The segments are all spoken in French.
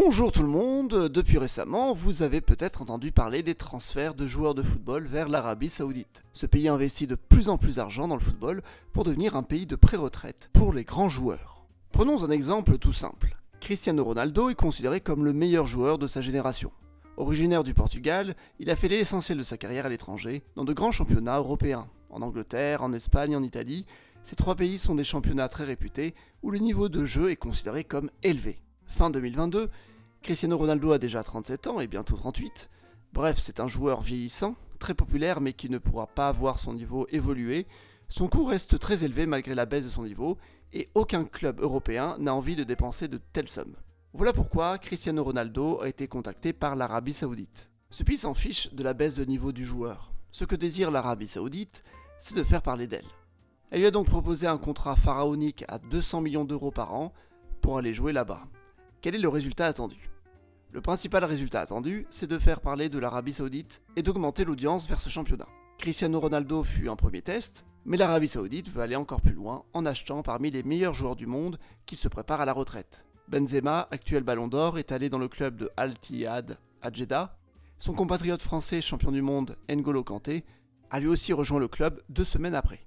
Bonjour tout le monde, depuis récemment, vous avez peut-être entendu parler des transferts de joueurs de football vers l'Arabie Saoudite. Ce pays investit de plus en plus d'argent dans le football pour devenir un pays de pré-retraite pour les grands joueurs. Prenons un exemple tout simple. Cristiano Ronaldo est considéré comme le meilleur joueur de sa génération. Originaire du Portugal, il a fait l'essentiel de sa carrière à l'étranger, dans de grands championnats européens. En Angleterre, en Espagne, en Italie, ces trois pays sont des championnats très réputés où le niveau de jeu est considéré comme élevé. Fin 2022, Cristiano Ronaldo a déjà 37 ans et bientôt 38. Bref, c'est un joueur vieillissant, très populaire mais qui ne pourra pas voir son niveau évoluer. Son coût reste très élevé malgré la baisse de son niveau et aucun club européen n'a envie de dépenser de telles sommes. Voilà pourquoi Cristiano Ronaldo a été contacté par l'Arabie Saoudite. Ce pays s'en fiche de la baisse de niveau du joueur. Ce que désire l'Arabie Saoudite, c'est de faire parler d'elle. Elle lui a donc proposé un contrat pharaonique à 200 millions d'euros par an pour aller jouer là-bas. Quel est le résultat attendu ? Le principal résultat attendu, c'est de faire parler de l'Arabie Saoudite et d'augmenter l'audience vers ce championnat. Cristiano Ronaldo fut un premier test, mais l'Arabie Saoudite veut aller encore plus loin en achetant parmi les meilleurs joueurs du monde qui se préparent à la retraite. Benzema, actuel Ballon d'Or, est allé dans le club de Al-Ittihad à Jeddah. Son compatriote français champion du monde, N'Golo Kanté, a lui aussi rejoint le club 2 semaines après.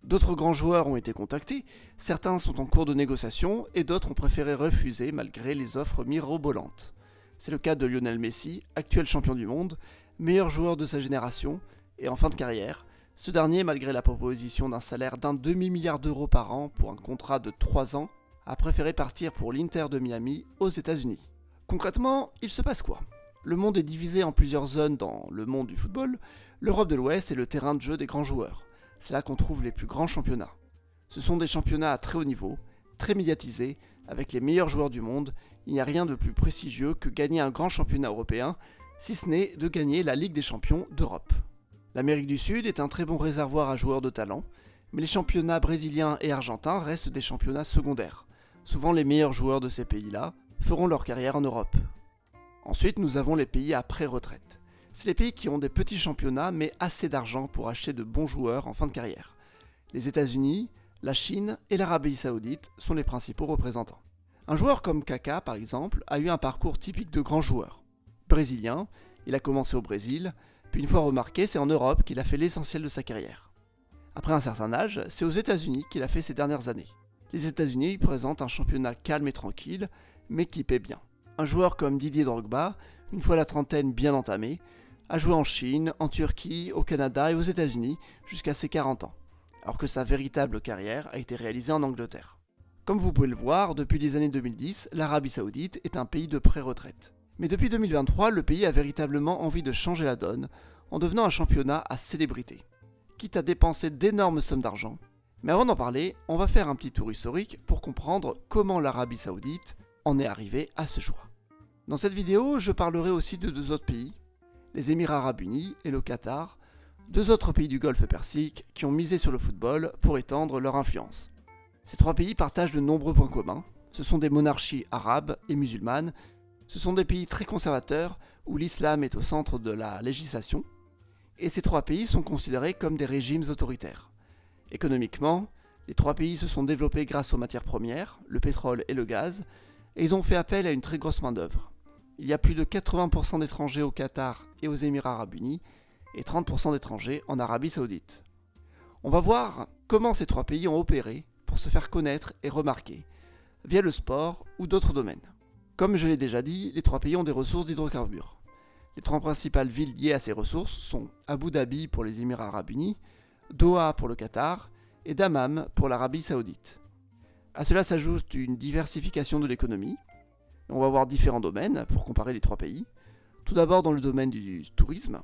D'autres grands joueurs ont été contactés, certains sont en cours de négociation et d'autres ont préféré refuser malgré les offres mirobolantes. C'est le cas de Lionel Messi, actuel champion du monde, meilleur joueur de sa génération et en fin de carrière. Ce dernier, malgré la proposition d'un salaire d'un demi-milliard d'euros par an pour un contrat de 3 ans, a préféré partir pour l'Inter de Miami aux États-Unis. Concrètement, il se passe quoi ? Le monde est divisé en plusieurs zones dans le monde du football. L'Europe de l'Ouest est le terrain de jeu des grands joueurs. C'est là qu'on trouve les plus grands championnats. Ce sont des championnats à très haut niveau, très médiatisés, avec les meilleurs joueurs du monde. Il n'y a rien de plus prestigieux que gagner un grand championnat européen, si ce n'est de gagner la Ligue des champions d'Europe. L'Amérique du Sud est un très bon réservoir à joueurs de talent, mais les championnats brésiliens et argentins restent des championnats secondaires. Souvent les meilleurs joueurs de ces pays-là feront leur carrière en Europe. Ensuite, nous avons les pays à pré-retraite. C'est les pays qui ont des petits championnats mais assez d'argent pour acheter de bons joueurs en fin de carrière. Les États-Unis, la Chine et l'Arabie Saoudite sont les principaux représentants. Un joueur comme Kaka, par exemple, a eu un parcours typique de grand joueur. Brésilien, il a commencé au Brésil, puis une fois remarqué, c'est en Europe qu'il a fait l'essentiel de sa carrière. Après un certain âge, c'est aux États-Unis qu'il a fait ses dernières années. Les États-Unis présentent un championnat calme et tranquille, mais qui paie bien. Un joueur comme Didier Drogba, une fois la trentaine bien entamée, a joué en Chine, en Turquie, au Canada et aux États-Unis jusqu'à ses 40 ans, alors que sa véritable carrière a été réalisée en Angleterre. Comme vous pouvez le voir, depuis les années 2010, l'Arabie Saoudite est un pays de pré-retraite. Mais depuis 2023, le pays a véritablement envie de changer la donne en devenant un championnat à célébrité, quitte à dépenser d'énormes sommes d'argent. Mais avant d'en parler, on va faire un petit tour historique pour comprendre comment l'Arabie Saoudite en est arrivée à ce choix. Dans cette vidéo, je parlerai aussi de 2 autres pays, les Émirats Arabes Unis et le Qatar, 2 autres pays du Golfe Persique qui ont misé sur le football pour étendre leur influence. Ces 3 pays partagent de nombreux points communs. Ce sont des monarchies arabes et musulmanes. Ce sont des pays très conservateurs où l'islam est au centre de la législation. Et ces 3 pays sont considérés comme des régimes autoritaires. Économiquement, les 3 pays se sont développés grâce aux matières premières, le pétrole et le gaz, et ils ont fait appel à une très grosse main-d'œuvre. Il y a plus de 80% d'étrangers au Qatar et aux Émirats Arabes Unis, et 30% d'étrangers en Arabie Saoudite. On va voir comment ces 3 pays ont opéré pour se faire connaître et remarquer, via le sport ou d'autres domaines. Comme je l'ai déjà dit, les 3 pays ont des ressources d'hydrocarbures. Les 3 principales villes liées à ces ressources sont Abu Dhabi pour les Émirats Arabes Unis, Doha pour le Qatar et Dammam pour l'Arabie Saoudite. À cela s'ajoute une diversification de l'économie. On va voir différents domaines pour comparer les 3 pays. Tout d'abord dans le domaine du tourisme.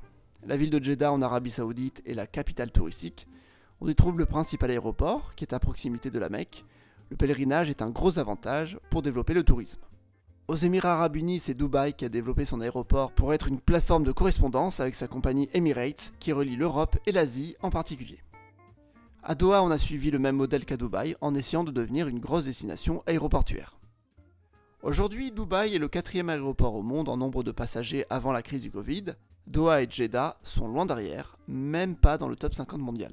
La ville de Jeddah en Arabie Saoudite est la capitale touristique. On y trouve le principal aéroport qui est à proximité de la Mecque. Le pèlerinage est un gros avantage pour développer le tourisme. Aux Émirats Arabes Unis, c'est Dubaï qui a développé son aéroport pour être une plateforme de correspondance avec sa compagnie Emirates qui relie l'Europe et l'Asie en particulier. À Doha, on a suivi le même modèle qu'à Dubaï en essayant de devenir une grosse destination aéroportuaire. Aujourd'hui, Dubaï est le 4e aéroport au monde en nombre de passagers avant la crise du Covid. Doha et Jeddah sont loin derrière, même pas dans le top 50 mondial.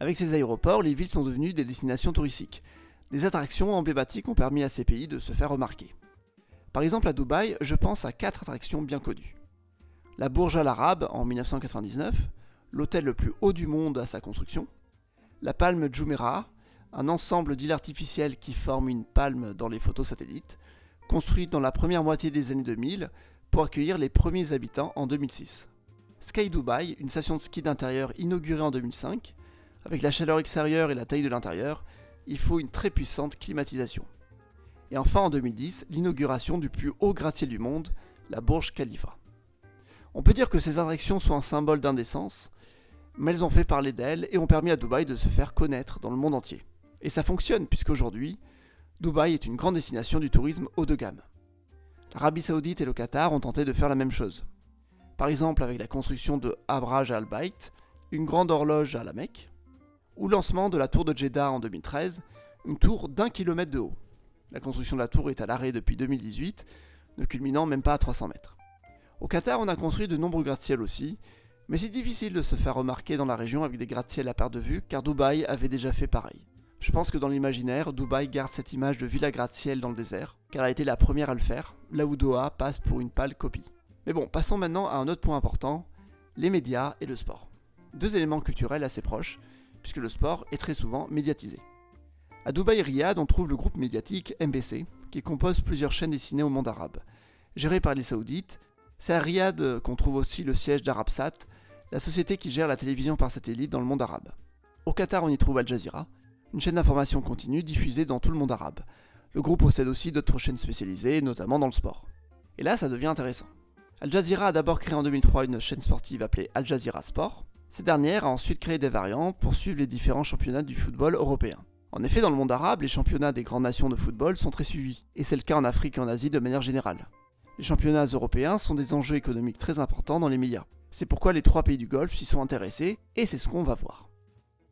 Avec ces aéroports, les villes sont devenues des destinations touristiques. Des attractions emblématiques ont permis à ces pays de se faire remarquer. Par exemple à Dubaï, je pense à 4 attractions bien connues. La Burj Al Arab en 1999, l'hôtel le plus haut du monde à sa construction, la palme Jumeirah, un ensemble d'îles artificielles qui forment une palme dans les photos satellites, construite dans la première moitié des années 2000 pour accueillir les premiers habitants en 2006. Sky Dubai, une station de ski d'intérieur inaugurée en 2005, avec la chaleur extérieure et la taille de l'intérieur, il faut une très puissante climatisation. Et enfin en 2010, l'inauguration du plus haut gratte-ciel du monde, la Burj Khalifa. On peut dire que ces attractions sont un symbole d'indécence, mais elles ont fait parler d'elles et ont permis à Dubaï de se faire connaître dans le monde entier. Et ça fonctionne puisqu'aujourd'hui, Dubaï est une grande destination du tourisme haut de gamme. L'Arabie Saoudite et le Qatar ont tenté de faire la même chose. Par exemple avec la construction de Abraj Al Bayt, une grande horloge à la Mecque, ou le lancement de la tour de Jeddah en 2013, une tour d'1 kilomètre de haut. La construction de la tour est à l'arrêt depuis 2018, ne culminant même pas à 300 mètres. Au Qatar, on a construit de nombreux gratte-ciels aussi, mais c'est difficile de se faire remarquer dans la région avec des gratte-ciels à perte de vue, car Dubaï avait déjà fait pareil. Je pense que dans l'imaginaire, Dubaï garde cette image de ville à gratte-ciel dans le désert, car elle a été la première à le faire, là où Doha passe pour une pâle copie. Mais bon, passons maintenant à un autre point important, les médias et le sport. Deux éléments culturels assez proches, puisque le sport est très souvent médiatisé. À Dubaï et Riyad, on trouve le groupe médiatique MBC, qui compose plusieurs chaînes destinées au monde arabe. Géré par les Saoudites, c'est à Riyad qu'on trouve aussi le siège d'Arabsat, la société qui gère la télévision par satellite dans le monde arabe. Au Qatar, on y trouve Al Jazeera, une chaîne d'information continue diffusée dans tout le monde arabe. Le groupe possède aussi d'autres chaînes spécialisées, notamment dans le sport. Et là, ça devient intéressant. Al Jazeera a d'abord créé en 2003 une chaîne sportive appelée Al Jazeera Sport. Cette dernière a ensuite créé des variantes pour suivre les différents championnats du football européen. En effet, dans le monde arabe, les championnats des grandes nations de football sont très suivis, et c'est le cas en Afrique et en Asie de manière générale. Les championnats européens sont des enjeux économiques très importants dans les médias. C'est pourquoi les 3 pays du Golfe s'y sont intéressés, et c'est ce qu'on va voir.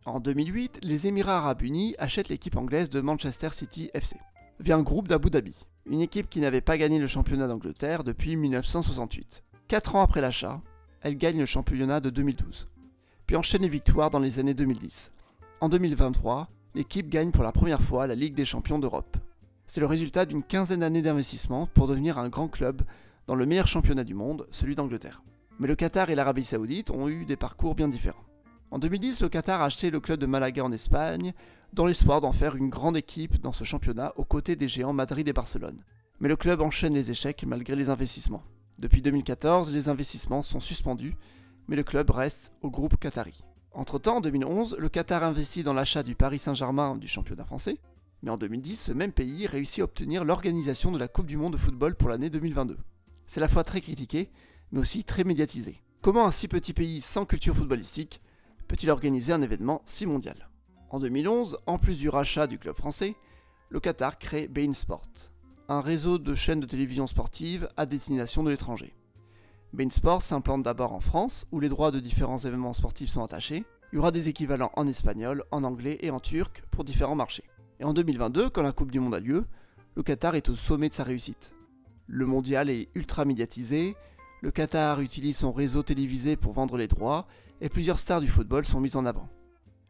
En 2008, les Émirats Arabes Unis achètent l'équipe anglaise de Manchester City FC, via un groupe d'Abu Dhabi, une équipe qui n'avait pas gagné le championnat d'Angleterre depuis 1968. 4 ans après l'achat, elle gagne le championnat de 2012, puis enchaîne les victoires dans les années 2010. En 2023, l'équipe gagne pour la première fois la Ligue des champions d'Europe. C'est le résultat d'une quinzaine d'années d'investissement pour devenir un grand club dans le meilleur championnat du monde, celui d'Angleterre. Mais le Qatar et l'Arabie Saoudite ont eu des parcours bien différents. En 2010, le Qatar a acheté le club de Malaga en Espagne, dans l'espoir d'en faire une grande équipe dans ce championnat aux côtés des géants Madrid et Barcelone. Mais le club enchaîne les échecs malgré les investissements. Depuis 2014, les investissements sont suspendus, mais le club reste au groupe qatari. Entre-temps, en 2011, le Qatar investit dans l'achat du Paris Saint-Germain du championnat français, mais en 2010, ce même pays réussit à obtenir l'organisation de la Coupe du Monde de football pour l'année 2022. C'est à la fois très critiqué, mais aussi très médiatisé. Comment un si petit pays sans culture footballistique peut-il organiser un événement si mondial ? En 2011, en plus du rachat du club français, le Qatar crée beIN Sport, un réseau de chaînes de télévision sportives à destination de l'étranger. beIN Sport s'implante d'abord en France, où les droits de différents événements sportifs sont attachés. Il y aura des équivalents en espagnol, en anglais et en turc pour différents marchés. Et en 2022, quand la Coupe du Monde a lieu, le Qatar est au sommet de sa réussite. Le mondial est ultra médiatisé, le Qatar utilise son réseau télévisé pour vendre les droits, et plusieurs stars du football sont mises en avant.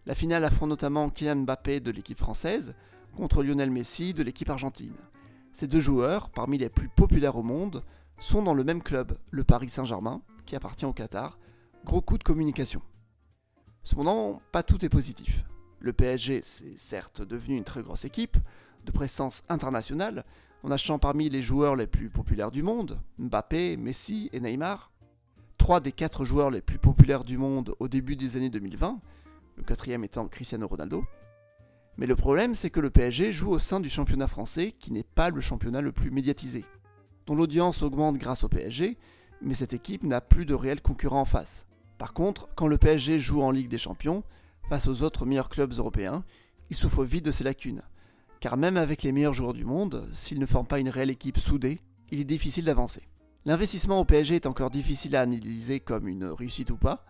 La finale affronte notamment Kylian Mbappé de l'équipe française contre Lionel Messi de l'équipe argentine. Ces deux joueurs, parmi les plus populaires au monde, sont dans le même club, le Paris Saint-Germain, qui appartient au Qatar. Gros coup de communication. Cependant, pas tout est positif. Le PSG, c'est certes devenu une très grosse équipe, de présence internationale, en achetant parmi les joueurs les plus populaires du monde, Mbappé, Messi et Neymar. 3 des 4 joueurs les plus populaires du monde au début des années 2020, le 4e étant Cristiano Ronaldo. Mais le problème, c'est que le PSG joue au sein du championnat français, qui n'est pas le championnat le plus médiatisé, dont l'audience augmente grâce au PSG, mais cette équipe n'a plus de réels concurrents en face. Par contre, quand le PSG joue en Ligue des Champions, face aux autres meilleurs clubs européens, il souffre vite de ses lacunes. Car même avec les meilleurs joueurs du monde, s'ils ne forment pas une réelle équipe soudée, il est difficile d'avancer. L'investissement au PSG est encore difficile à analyser comme une réussite ou pas,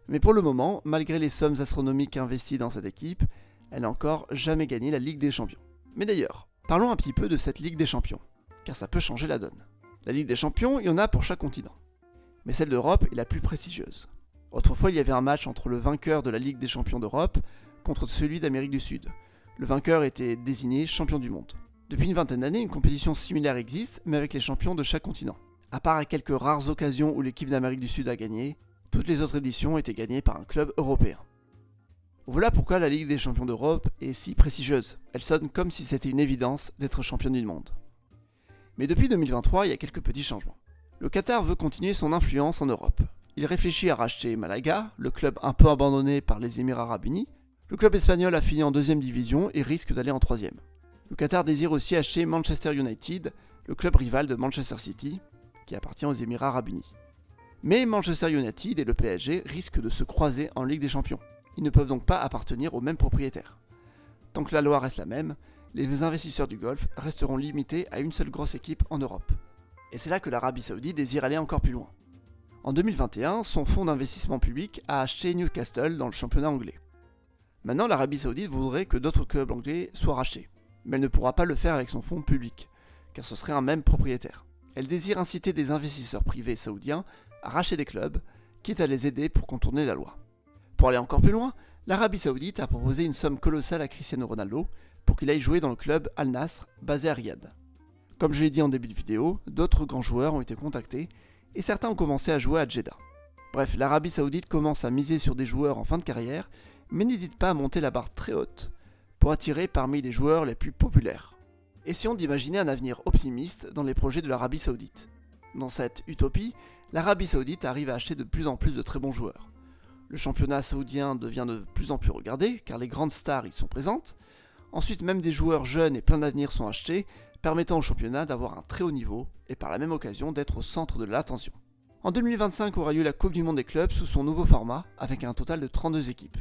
mais pour le moment, malgré les sommes astronomiques investies dans cette équipe, elle n'a encore jamais gagné la Ligue des Champions. Mais d'ailleurs, parlons un petit peu de cette Ligue des Champions, car ça peut changer la donne. La Ligue des Champions, il y en a pour chaque continent, mais celle d'Europe est la plus prestigieuse. Autrefois, il y avait un match entre le vainqueur de la Ligue des Champions d'Europe contre celui d'Amérique du Sud. Le vainqueur était désigné champion du monde. Depuis une vingtaine d'années, une compétition similaire existe, mais avec les champions de chaque continent. À part à quelques rares occasions où l'équipe d'Amérique du Sud a gagné, toutes les autres éditions ont été gagnées par un club européen. Voilà pourquoi la Ligue des champions d'Europe est si prestigieuse. Elle sonne comme si c'était une évidence d'être championne du monde. Mais depuis 2023, il y a quelques petits changements. Le Qatar veut continuer son influence en Europe. Il réfléchit à racheter Malaga, le club un peu abandonné par les Émirats Arabes Unis. Le club espagnol a fini en 2e division et risque d'aller en 3e. Le Qatar désire aussi acheter Manchester United, le club rival de Manchester City, qui appartient aux Émirats Arabes Unis. Mais Manchester United et le PSG risquent de se croiser en Ligue des Champions. Ils ne peuvent donc pas appartenir au même propriétaire. Tant que la loi reste la même, les investisseurs du Golfe resteront limités à une seule grosse équipe en Europe. Et c'est là que l'Arabie Saoudite désire aller encore plus loin. En 2021, son fonds d'investissement public a acheté Newcastle dans le championnat anglais. Maintenant, l'Arabie Saoudite voudrait que d'autres clubs anglais soient rachetés, mais elle ne pourra pas le faire avec son fonds public, car ce serait un même propriétaire. Elle désire inciter des investisseurs privés saoudiens à racheter des clubs, quitte à les aider pour contourner la loi. Pour aller encore plus loin, l'Arabie Saoudite a proposé une somme colossale à Cristiano Ronaldo pour qu'il aille jouer dans le club Al Nasr, basé à Riyad. Comme je l'ai dit en début de vidéo, d'autres grands joueurs ont été contactés et certains ont commencé à jouer à Jeddah. Bref, l'Arabie Saoudite commence à miser sur des joueurs en fin de carrière, mais n'hésite pas à monter la barre très haute pour attirer parmi les joueurs les plus populaires. Essayons d'imaginer un avenir optimiste dans les projets de l'Arabie Saoudite. Dans cette utopie, l'Arabie Saoudite arrive à acheter de plus en plus de très bons joueurs. Le championnat saoudien devient de plus en plus regardé car les grandes stars y sont présentes. Ensuite, même des joueurs jeunes et pleins d'avenir sont achetés, permettant au championnat d'avoir un très haut niveau et par la même occasion d'être au centre de l'attention. En 2025 aura lieu la Coupe du Monde des clubs sous son nouveau format avec un total de 32 équipes,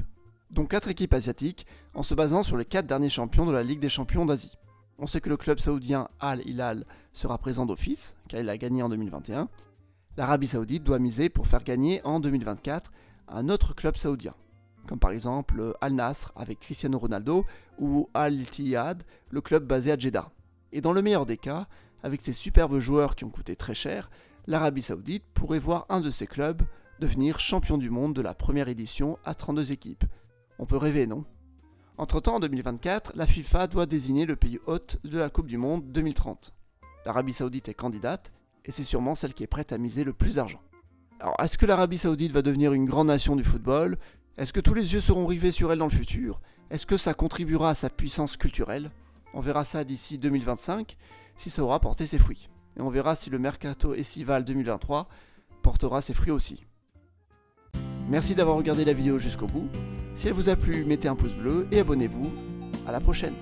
dont 4 équipes asiatiques en se basant sur les 4 derniers champions de la Ligue des champions d'Asie. On sait que le club saoudien Al Hilal sera présent d'office car il a gagné en 2021. L'Arabie Saoudite doit miser pour faire gagner en 2024 un autre club saoudien, comme par exemple Al Nasr avec Cristiano Ronaldo ou Al Ittihad, le club basé à Jeddah. Et dans le meilleur des cas, avec ces superbes joueurs qui ont coûté très cher, l'Arabie Saoudite pourrait voir un de ses clubs devenir champion du monde de la première édition à 32 équipes. On peut rêver, non ? Entre-temps, en 2024, la FIFA doit désigner le pays hôte de la Coupe du Monde 2030. L'Arabie Saoudite est candidate et c'est sûrement celle qui est prête à miser le plus d'argent. Alors, est-ce que l'Arabie Saoudite va devenir une grande nation du football ? Est-ce que tous les yeux seront rivés sur elle dans le futur ? Est-ce que ça contribuera à sa puissance culturelle ? On verra ça d'ici 2025, si ça aura porté ses fruits. Et on verra si le mercato estival 2023 portera ses fruits aussi. Merci d'avoir regardé la vidéo jusqu'au bout. Si elle vous a plu, mettez un pouce bleu et abonnez-vous. À la prochaine.